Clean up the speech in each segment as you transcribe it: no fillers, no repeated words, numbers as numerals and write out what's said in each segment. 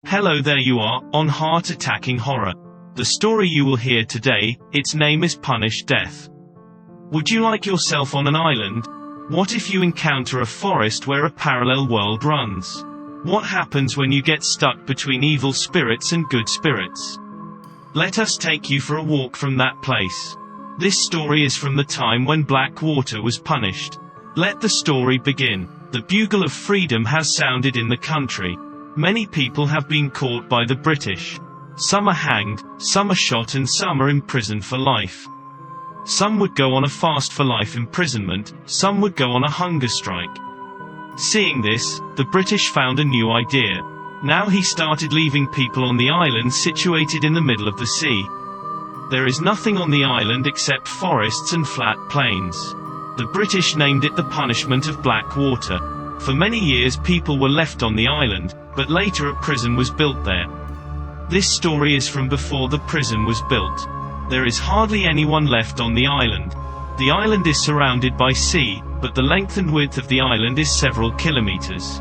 Hello, there you are, on Heart-Attacking Horror. The story you will hear today, its name is PunishDeath. Would you like yourself on an island? What if you encounter a forest where a parallel world runs? What happens when you get stuck between evil spirits and good spirits? Let us take you for a walk from that place. This story is from the time when black water was punished. Let the story begin. The bugle of freedom has sounded in the country. Many people have been caught by the British. Some are hanged, some are shot, and some are imprisoned for life. Some would go on a fast for life imprisonment, some would go on a hunger strike. Seeing this, the British found a new idea. Now he started leaving people on the island situated in the middle of the sea. There is nothing on the island except forests and flat plains. The British named it the punishment of black water. For many years people were left on the island, but later a prison was built there. This story is from before the prison was built. There is hardly anyone left on the island. The island is surrounded by sea, but the length and width of the island is several kilometers.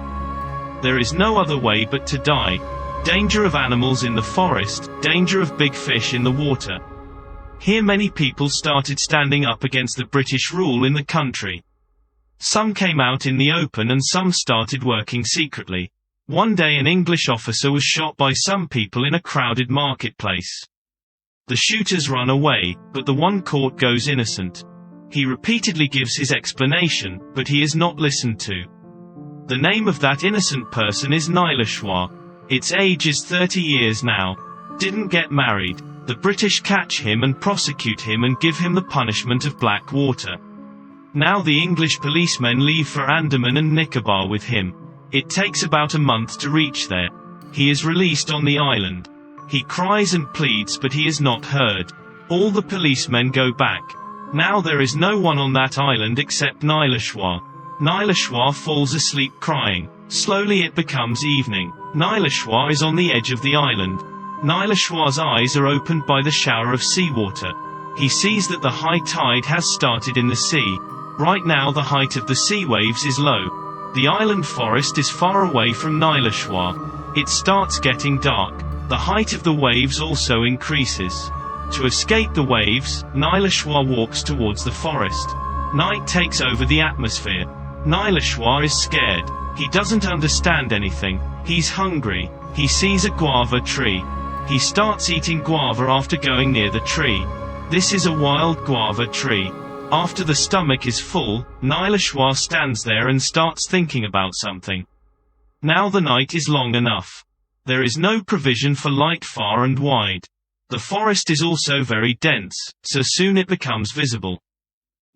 There is no other way but to die. Danger of animals in the forest, danger of big fish in the water. Here many people started standing up against the British rule in the country. Some came out in the open and some started working secretly. One day an English officer was shot by some people in a crowded marketplace. The shooters run away, but the one caught goes innocent. He repeatedly gives his explanation, but he is not listened to. The name of that innocent person is Nileshwar. Its age is 30 years now. Didn't get married. The British catch him and prosecute him and give him the punishment of black water. Now the English policemen leave for Andaman and Nicobar with him. It takes about a month to reach there. He is released on the island. He cries and pleads, but he is not heard. All the policemen go back. Now there is no one on that island except Nileshwar. Nileshwar falls asleep crying. Slowly it becomes evening. Nileshwar is on the edge of the island. Nileshwar's eyes are opened by the shower of seawater. He sees that the high tide has started in the sea. Right now the height of the sea waves is low. The island forest is far away from Nileshwar. It starts getting dark. The height of the waves also increases. To escape the waves, Nileshwar walks towards the forest. Night takes over the atmosphere. Nileshwar is scared. He doesn't understand anything. He's hungry. He sees a guava tree. He starts eating guava after going near the tree. This is a wild guava tree. After the stomach is full, Nileshwar stands there and starts thinking about something. Now the night is long enough. There is no provision for light far and wide. The forest is also very dense, so soon it becomes visible.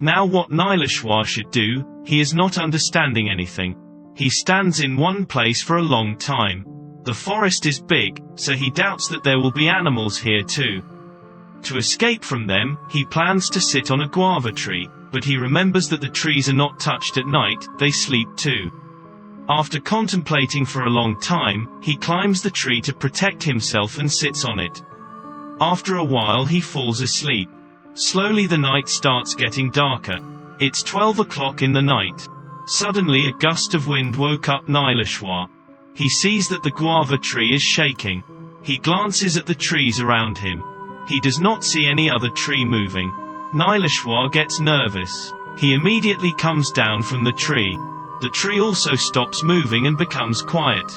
Now what Nileshwar should do, he is not understanding anything. He stands in one place for a long time. The forest is big, so he doubts that there will be animals here too. To escape from them, he plans to sit on a guava tree, but he remembers that the trees are not touched at night, they sleep too. After contemplating for a long time, he climbs the tree to protect himself and sits on it. After a while he falls asleep. Slowly the night starts getting darker. It's 12 o'clock in the night. Suddenly a gust of wind woke up Nileshwar. He sees that the guava tree is shaking. He glances at the trees around him. He does not see any other tree moving. Nileshwar gets nervous. He immediately comes down from the tree. The tree also stops moving and becomes quiet.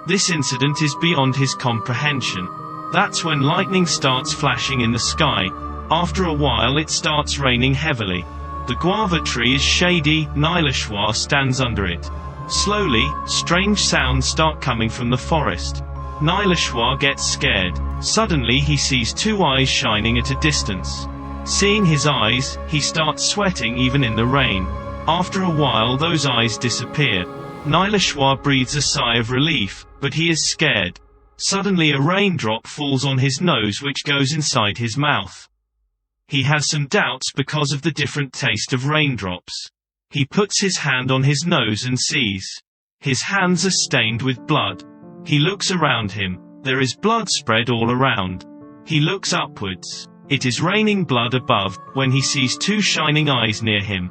This incident is beyond his comprehension. That's when lightning starts flashing in the sky. After a while it starts raining heavily. The guava tree is shady, Nileshwar stands under it. Slowly, strange sounds start coming from the forest. Nileshwar gets scared. Suddenly he sees two eyes shining at a distance. Seeing his eyes, he starts sweating even in the rain. After a while those eyes disappear. Nileshwar breathes a sigh of relief, but he is scared. Suddenly a raindrop falls on his nose which goes inside his mouth. He has some doubts because of the different taste of raindrops. He puts his hand on his nose and sees. His hands are stained with blood. He looks around him. There is blood spread all around. He looks upwards. It is raining blood above, when he sees two shining eyes near him.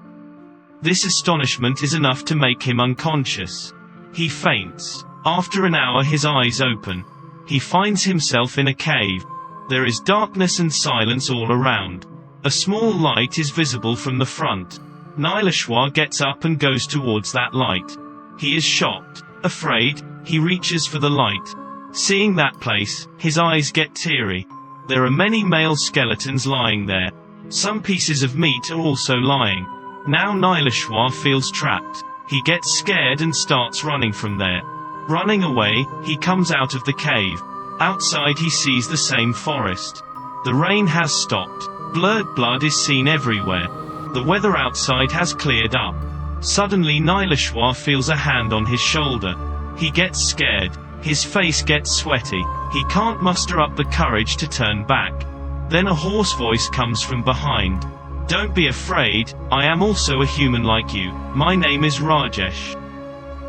This astonishment is enough to make him unconscious. He faints. After an hour his eyes open. He finds himself in a cave. There is darkness and silence all around. A small light is visible from the front. Nileshwar gets up and goes towards that light. He is shocked. Afraid, he reaches for the light. Seeing that place, his eyes get teary. There are many male skeletons lying there. Some pieces of meat are also lying. Now Nileshwar feels trapped. He gets scared and starts running from there. Running away, he comes out of the cave. Outside he sees the same forest. The rain has stopped. Blurred blood is seen everywhere. The weather outside has cleared up. Suddenly Nileshwar feels a hand on his shoulder. He gets scared. His face gets sweaty. He can't muster up the courage to turn back. Then a hoarse voice comes from behind. "Don't be afraid, I am also a human like you. My name is Rajesh."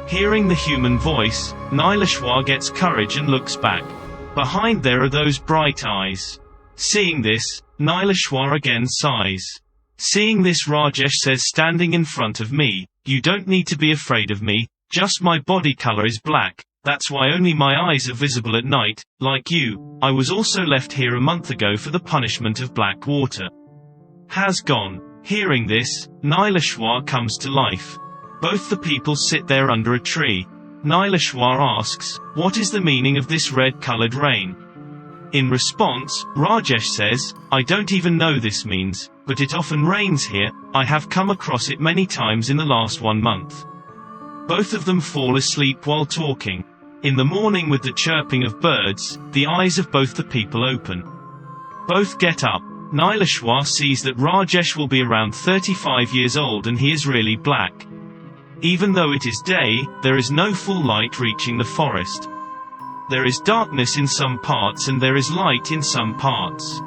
Hearing the human voice, Nileshwar gets courage and looks back. Behind there are those bright eyes. Seeing this, Nileshwar again sighs. Seeing this, Rajesh says, standing in front of me, "You don't need to be afraid of me, just my body color is black. That's why only my eyes are visible at night, like you. I was also left here a month ago for the punishment of black water. Has gone." Hearing this, Nileshwar comes to life. Both the people sit there under a tree. Nileshwar asks, "What is the meaning of this red-colored rain?" In response, Rajesh says, "I don't even know this means, but it often rains here. I have come across it many times in the last 1 month." Both of them fall asleep while talking. In the morning, with the chirping of birds, the eyes of both the people open. Both get up. Nileshwar sees that Rajesh will be around 35 years old and he is really black. Even though it is day, there is no full light reaching the forest. There is darkness in some parts and there is light in some parts.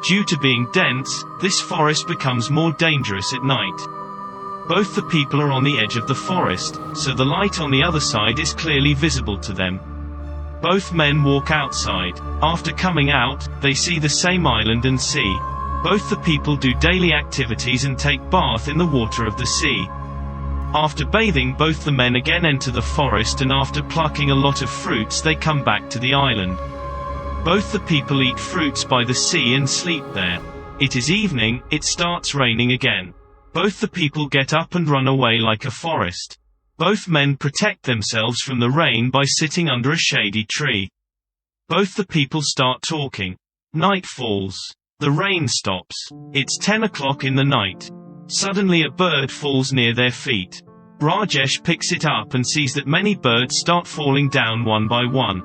Due to being dense, this forest becomes more dangerous at night. Both the people are on the edge of the forest, so the light on the other side is clearly visible to them. Both men walk outside. After coming out, they see the same island and sea. Both the people do daily activities and take bath in the water of the sea. After bathing, both the men again enter the forest, and after plucking a lot of fruits they come back to the island. Both the people eat fruits by the sea and sleep there. It is evening, it starts raining again. Both the people get up and run away like a forest. Both men protect themselves from the rain by sitting under a shady tree. Both the people start talking. Night falls. The rain stops. It's 10 o'clock in the night. Suddenly a bird falls near their feet. Rajesh picks it up and sees that many birds start falling down one by one.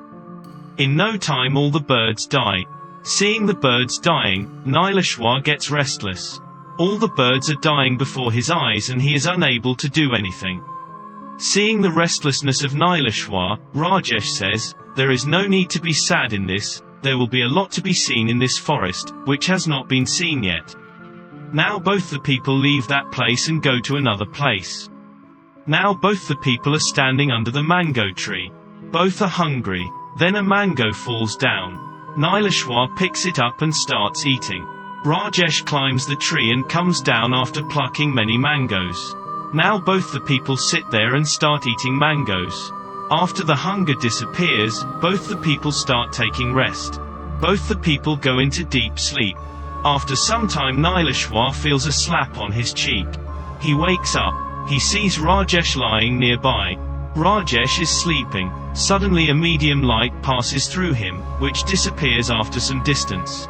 In no time all the birds die. Seeing the birds dying, Nileshwar gets restless. All the birds are dying before his eyes and he is unable to do anything. Seeing the restlessness of Nileshwar, Rajesh says, "There is no need to be sad in this. There will be a lot to be seen in this forest, which has not been seen yet." Now both the people leave that place and go to another place. Now both the people are standing under the mango tree. Both are hungry. Then a mango falls down. Nileshwar picks it up and starts eating. Rajesh climbs the tree and comes down after plucking many mangoes. Now both the people sit there and start eating mangoes. After the hunger disappears, both the people start taking rest. Both the people go into deep sleep. After some time, Nileshwar feels a slap on his cheek. He wakes up. He sees Rajesh lying nearby. Rajesh is sleeping. Suddenly a medium light passes through him, which disappears after some distance.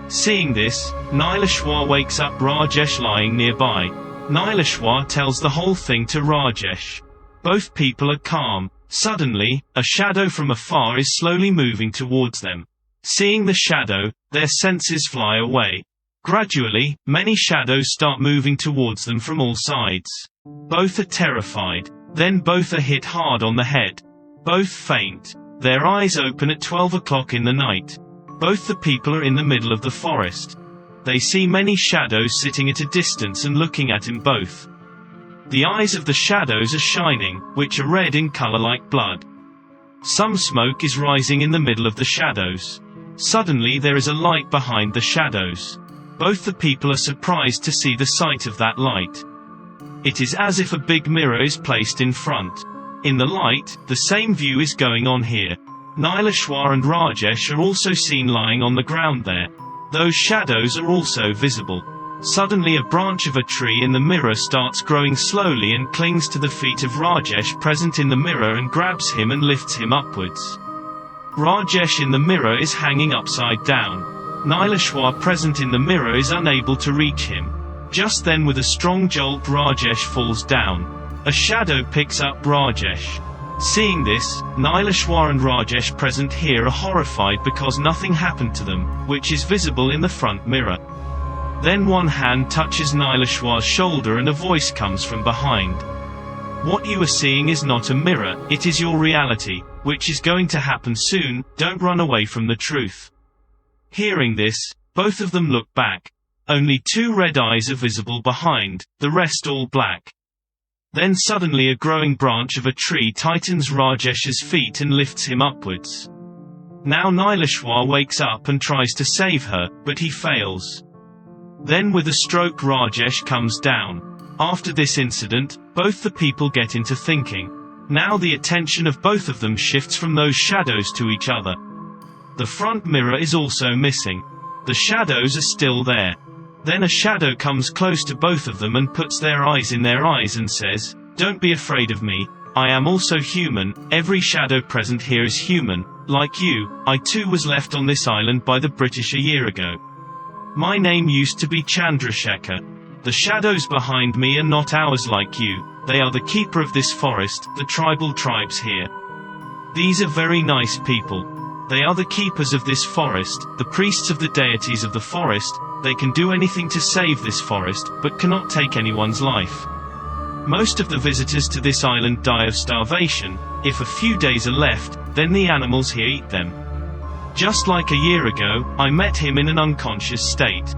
Seeing this, Nileshwar wakes up Rajesh lying nearby. Nileshwar tells the whole thing to Rajesh. Both people are calm. Suddenly, a shadow from afar is slowly moving towards them. Seeing the shadow, their senses fly away. Gradually, many shadows start moving towards them from all sides. Both are terrified. Then both are hit hard on the head. Both faint. Their eyes open at 12 o'clock in the night. Both the people are in the middle of the forest. They see many shadows sitting at a distance and looking at him both. The eyes of the shadows are shining, which are red in color like blood. Some smoke is rising in the middle of the shadows. Suddenly there is a light behind the shadows. Both the people are surprised to see the sight of that light. It is as if a big mirror is placed in front. In the light, the same view is going on here. Nileshwar and Rajesh are also seen lying on the ground there. Those shadows are also visible. Suddenly a branch of a tree in the mirror starts growing slowly and clings to the feet of Rajesh present in the mirror and grabs him and lifts him upwards. Rajesh in the mirror is hanging upside down. Nileshwar present in the mirror is unable to reach him. Just then with a strong jolt Rajesh falls down. A shadow picks up Rajesh. Seeing this, Nileshwar and Rajesh present here are horrified because nothing happened to them, which is visible in the front mirror. Then one hand touches Nileshwar's shoulder and a voice comes from behind. What you are seeing is not a mirror, it is your reality, which is going to happen soon, don't run away from the truth. Hearing this, both of them look back. Only 2 red eyes are visible behind, the rest all black. Then suddenly a growing branch of a tree tightens Rajesh's feet and lifts him upwards. Now Nileshwar wakes up and tries to save her, but he fails. Then with a stroke Rajesh comes down. After this incident, both the people get into thinking. Now the attention of both of them shifts from those shadows to each other. The front mirror is also missing. The shadows are still there. Then a shadow comes close to both of them and puts their eyes in their eyes and says, "Don't be afraid of me, I am also human, every shadow present here is human, like you, I too was left on this island by the British a year ago. My name used to be Chandrasekhar. The shadows behind me are not ours like you, they are the keeper of this forest, the tribal tribes here. These are very nice people. They are the keepers of this forest, the priests of the deities of the forest. They can do anything to save this forest, but cannot take anyone's life. Most of the visitors to this island die of starvation. If a few days are left, then the animals here eat them. Just like a year ago, I met him in an unconscious state.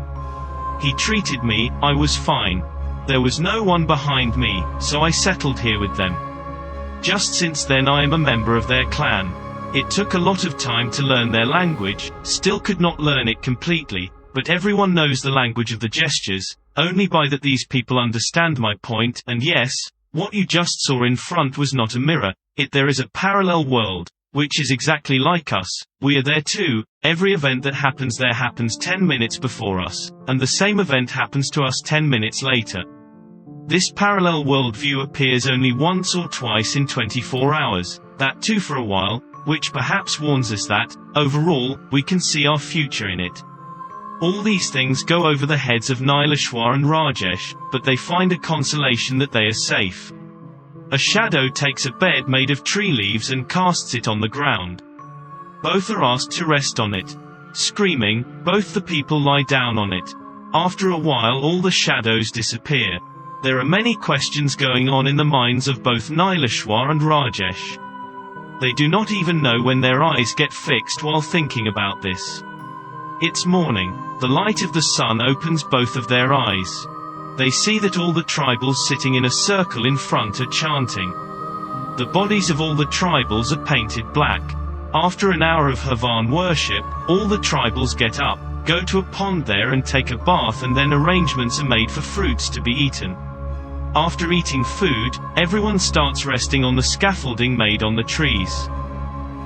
He treated me, I was fine. There was no one behind me, so I settled here with them. Just since then I am a member of their clan. It took a lot of time to learn their language, still could not learn it completely, but everyone knows the language of the gestures, only by that these people understand my point, and yes, what you just saw in front was not a mirror, there is a parallel world, which is exactly like us, we are there too, every event that happens there happens 10 minutes before us, and the same event happens to us 10 minutes later. This parallel worldview appears only once or twice in 24 hours, that too for a while, which perhaps warns us that, overall, we can see our future in it. All these things go over the heads of Nileshwar and Rajesh, but they find a consolation that they are safe. A shadow takes a bed made of tree leaves and casts it on the ground. Both are asked to rest on it. Screaming, both the people lie down on it. After a while all the shadows disappear. There are many questions going on in the minds of both Nileshwar and Rajesh. They do not even know when their eyes get fixed while thinking about this. It's morning. The light of the sun opens both of their eyes. They see that all the tribals sitting in a circle in front are chanting. The bodies of all the tribals are painted black. After an hour of Havan worship, all the tribals get up, go to a pond there and take a bath, and then arrangements are made for fruits to be eaten. After eating food, everyone starts resting on the scaffolding made on the trees.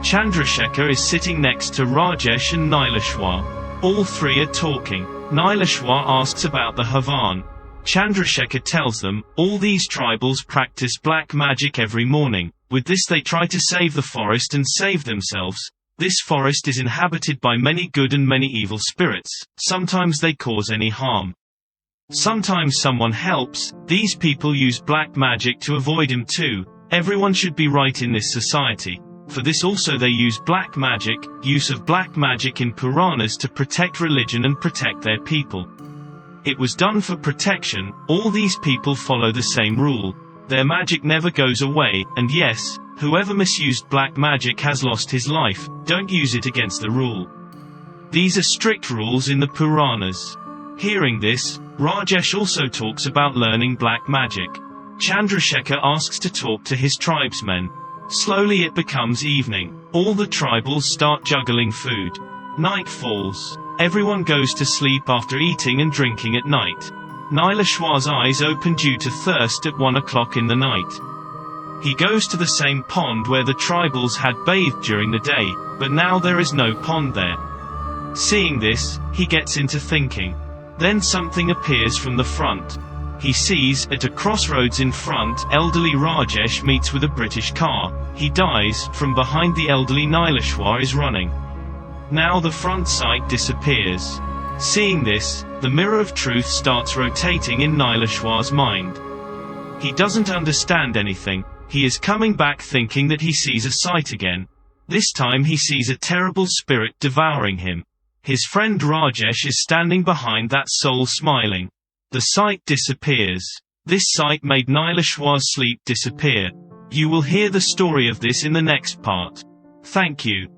Chandrasekhar is sitting next to Rajesh and Nileshwar. All three are talking. Nileshwar asks about the Havan. Chandrasekhar tells them, all these tribals practice black magic every morning. With this they try to save the forest and save themselves. This forest is inhabited by many good and many evil spirits. Sometimes they cause any harm. Sometimes someone helps. These people use black magic to avoid him too. Everyone should be right in this society. For this also they use black magic, use of black magic in Puranas to protect religion and protect their people. It was done for protection, all these people follow the same rule. Their magic never goes away, and yes, whoever misused black magic has lost his life, don't use it against the rule. These are strict rules in the Puranas. Hearing this, Rajesh also talks about learning black magic. Chandrasekhar asks to talk to his tribesmen. Slowly it becomes evening. All the tribals start juggling food. Night falls. Everyone goes to sleep after eating and drinking at night. Nileshwar's eyes open due to thirst at 1 o'clock in the night. He goes to the same pond where the tribals had bathed during the day, but now there is no pond there. Seeing this, he gets into thinking. Then something appears from the front. He sees, at a crossroads in front, elderly Rajesh meets with a British car. He dies. From behind the elderly Nileshwar is running. Now the front sight disappears. Seeing this, the mirror of truth starts rotating in Nileshwar's mind. He doesn't understand anything. He is coming back thinking that he sees a sight again. This time he sees a terrible spirit devouring him. His friend Rajesh is standing behind that soul smiling. The sight disappears. This sight made Nileshwar's sleep disappear. You will hear the story of this in the next part. Thank you.